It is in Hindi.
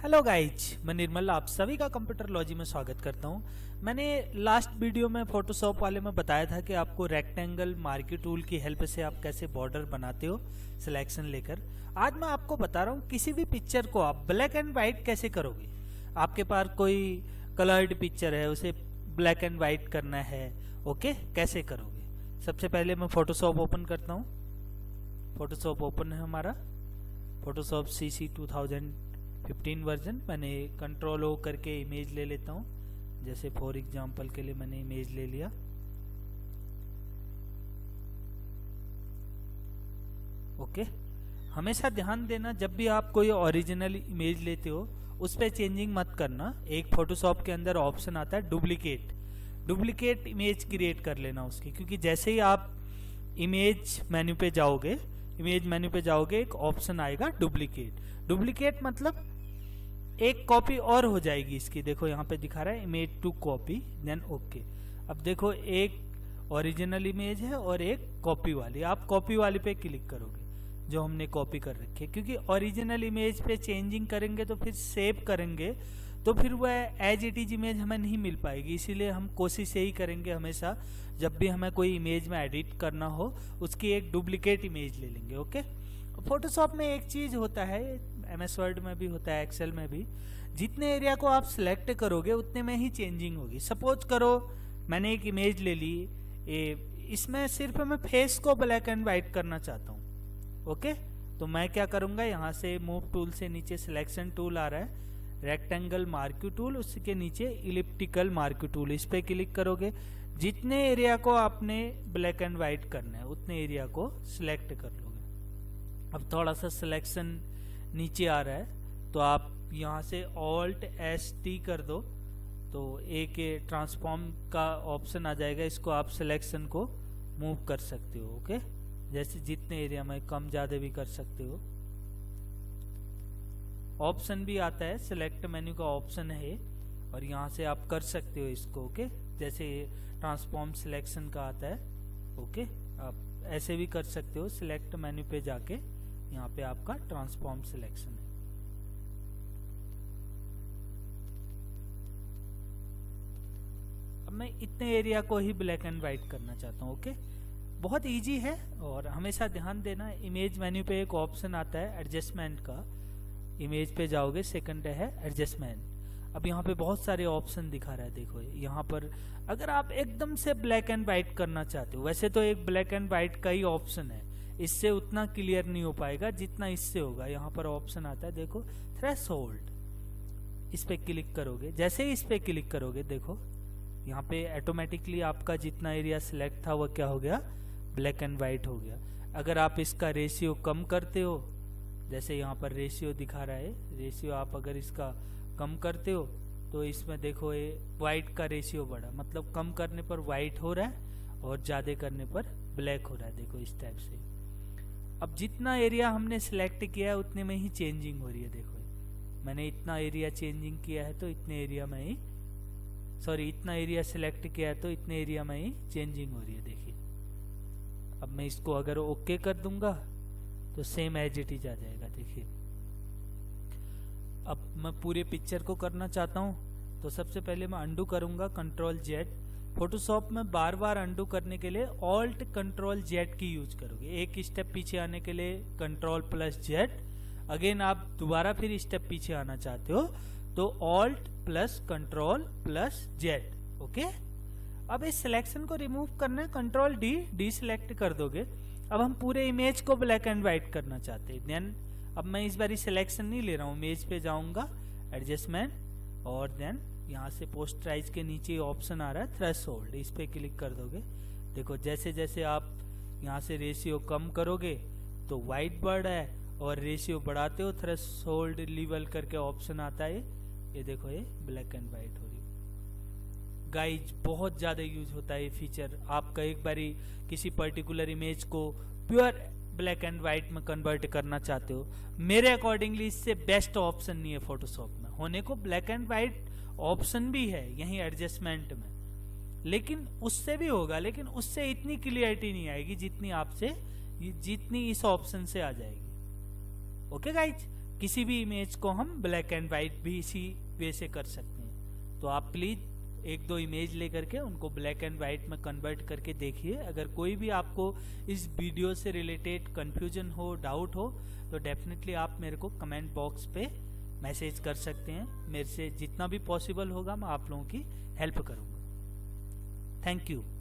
हेलो गाइज, मैं निर्मल आप सभी का कंप्यूटर लॉजी में स्वागत करता हूं। मैंने लास्ट वीडियो में फोटोशॉप वाले में बताया था कि आपको रेक्टेंगल मार्की टूल की हेल्प से आप कैसे बॉर्डर बनाते हो सिलेक्शन लेकर। आज मैं आपको बता रहा हूं किसी भी पिक्चर को आप ब्लैक एंड वाइट कैसे करोगे। आपके पास कोई कलर्ड पिक्चर है, उसे ब्लैक एंड वाइट करना है, ओके, कैसे करोगे। सबसे पहले मैं फोटोशॉप ओपन करता हूँ। फोटोशॉप ओपन है हमारा, फोटोशॉप CC 2015 वर्जन। मैंने कंट्रोल O करके इमेज ले लेता हूँ। जैसे फॉर एग्जांपल के लिए मैंने इमेज ले लिया। ओके, हमेशा ध्यान देना जब भी आप कोई ओरिजिनल इमेज लेते हो उस पर चेंजिंग मत करना। एक फोटोशॉप के अंदर ऑप्शन आता है डुप्लीकेट इमेज क्रिएट कर लेना उसकी, क्योंकि जैसे ही आप इमेज मेन्यू पे जाओगे एक ऑप्शन आएगा डुप्लीकेट मतलब एक कॉपी और हो जाएगी इसकी। देखो यहाँ पे दिखा रहा है image to copy then okay. अब देखो एक ओरिजिनल इमेज है और एक कॉपी वाली। आप कॉपी वाली पे क्लिक करोगे जो हमने कॉपी कर रखी है, क्योंकि ओरिजिनल इमेज पे चेंजिंग करेंगे तो फिर सेव करेंगे तो फिर वह एज इट इज इमेज हमें नहीं मिल पाएगी। इसीलिए हम कोशिश यही करेंगे हमेशा जब भी हमें कोई इमेज में एडिट करना हो उसकी एक डुप्लीकेट इमेज ले लेंगे। ओके, फोटोशॉप में एक चीज होता है, MS वर्ड में भी होता है, एक्सेल में भी, जितने एरिया को आप सिलेक्ट करोगे उतने में ही चेंजिंग होगी। सपोज करो मैंने एक इमेज ले ली, इसमें सिर्फ मैं फेस को ब्लैक एंड व्हाइट करना चाहता हूँ। ओके, तो मैं क्या करूंगा, यहाँ से मूव टूल से नीचे सिलेक्शन टूल आ रहा है, रेक्टेंगल मार्क्यू टूल, उसके नीचे इलिप्टिकल मार्क्यू टूल, इस पे क्लिक करोगे। जितने एरिया को आपने ब्लैक एंड व्हाइट करना है उतने एरिया को सिलेक्ट कर लोगे। अब थोड़ा सा सिलेक्शन नीचे आ रहा है तो आप यहाँ से Alt+ST कर दो तो एक ट्रांसफॉर्म का ऑप्शन आ जाएगा। इसको आप सिलेक्शन को मूव कर सकते हो। ओके, जैसे जितने एरिया में कम ज्यादा भी कर सकते हो। ऑप्शन भी आता है, सिलेक्ट मेन्यू का ऑप्शन है और यहाँ से आप कर सकते हो इसको। ओके, जैसे ट्रांसफॉर्म सिलेक्शन का आता है। ओके, आप ऐसे भी कर सकते हो, सिलेक्ट मेन्यू पे जाके यहाँ पे आपका ट्रांसफॉर्म सिलेक्शन है। अब मैं इतने एरिया को ही ब्लैक एंड व्हाइट करना चाहता हूँ। ओके, बहुत इजी है और हमेशा ध्यान देना इमेज मेन्यू पे एक ऑप्शन आता है एडजस्टमेंट का। इमेज पे जाओगे, सेकंड है एडजस्टमेंट। अब यहाँ पे बहुत सारे ऑप्शन दिखा रहा है। देखो यहाँ पर अगर आप एकदम से ब्लैक एंड व्हाइट करना चाहते हो, वैसे तो एक ब्लैक एंड व्हाइट का ही ऑप्शन है, इससे उतना क्लियर नहीं हो पाएगा जितना इससे होगा। यहाँ पर ऑप्शन आता है, देखो थ्रेशोल्ड, इस पे क्लिक करोगे। जैसे ही इस पे क्लिक करोगे देखो यहाँ पे ऑटोमेटिकली आपका जितना एरिया सिलेक्ट था वो क्या हो गया, ब्लैक एंड व्हाइट हो गया। अगर आप इसका रेशियो कम करते हो, जैसे यहाँ पर रेशियो दिखा रहा है, रेशियो आप अगर इसका कम करते हो तो इसमें देखो ये व्हाइट का रेशियो बढ़ा, मतलब कम करने पर व्हाइट हो रहा है और ज्यादा करने पर ब्लैक हो रहा है। देखो इस टाइप से। अब जितना एरिया हमने सिलेक्ट किया है उतने में ही चेंजिंग हो रही है। देखो मैंने इतना एरिया चेंजिंग किया है तो इतने एरिया में ही, सॉरी इतना एरिया सिलेक्ट किया है तो इतने एरिया में ही चेंजिंग हो रही है। देखिए अब मैं इसको अगर ओके कर दूंगा तो सेम एज इट इज आ जाएगा। देखिए अब मैं पूरे पिक्चर को करना चाहता हूं तो सबसे पहले मैं अंडू करूंगा, Ctrl+Z। फोटोशॉप में बार बार अंडू करने के लिए Alt+Ctrl+Z की यूज करोगे। एक स्टेप पीछे आने के लिए Ctrl+Z। अगेन आप दोबारा फिर स्टेप पीछे आना चाहते हो तो Alt+Ctrl+Z। ओके, अब इस सिलेक्शन को रिमूव करना है, Ctrl+D सिलेक्ट कर दोगे। अब हम पूरे इमेज को ब्लैक एंड व्हाइट करना चाहते हैं। देन अब मैं इस बारी सिलेक्शन नहीं ले रहा हूँ, इमेज पे जाऊंगा, एडजस्टमेंट, और देन यहाँ से पोस्टराइज के नीचे ऑप्शन आ रहा है थ्रेशोल्ड, इस पे क्लिक कर दोगे। देखो जैसे जैसे आप यहाँ से रेशियो कम करोगे तो व्हाइट बढ़ रहा है और रेशियो बढ़ाते हो थ्रेशोल्ड लेवल करके ऑप्शन आता है। ये देखो ये ब्लैक एंड व्हाइट हो रही है। गाइज बहुत ज्यादा यूज होता है ये फीचर। आपका एक बारी किसी पर्टिकुलर इमेज को प्योर ब्लैक एंड व्हाइट में कन्वर्ट करना चाहते हो, मेरे अकॉर्डिंगली इससे बेस्ट ऑप्शन नहीं है फोटोशॉप में। होने को ब्लैक एंड व्हाइट ऑप्शन भी है यहीं एडजस्टमेंट में, लेकिन उससे भी होगा, लेकिन उससे इतनी क्लियरिटी नहीं आएगी जितनी आपसे, जितनी इस ऑप्शन से आ जाएगी। ओके गाइज, किसी भी इमेज को हम ब्लैक एंड वाइट भी इसी वे से कर सकते हैं। तो आप प्लीज़ एक दो इमेज लेकर के उनको ब्लैक एंड वाइट में कन्वर्ट करके देखिए। अगर कोई भी आपको इस वीडियो से रिलेटेड कन्फ्यूजन हो, डाउट हो, तो डेफिनेटली आप मेरे को कमेंट बॉक्स पे मैसेज कर सकते हैं। मेरे से जितना भी पॉसिबल होगा मैं आप लोगों की हेल्प करूँगा। Thank you.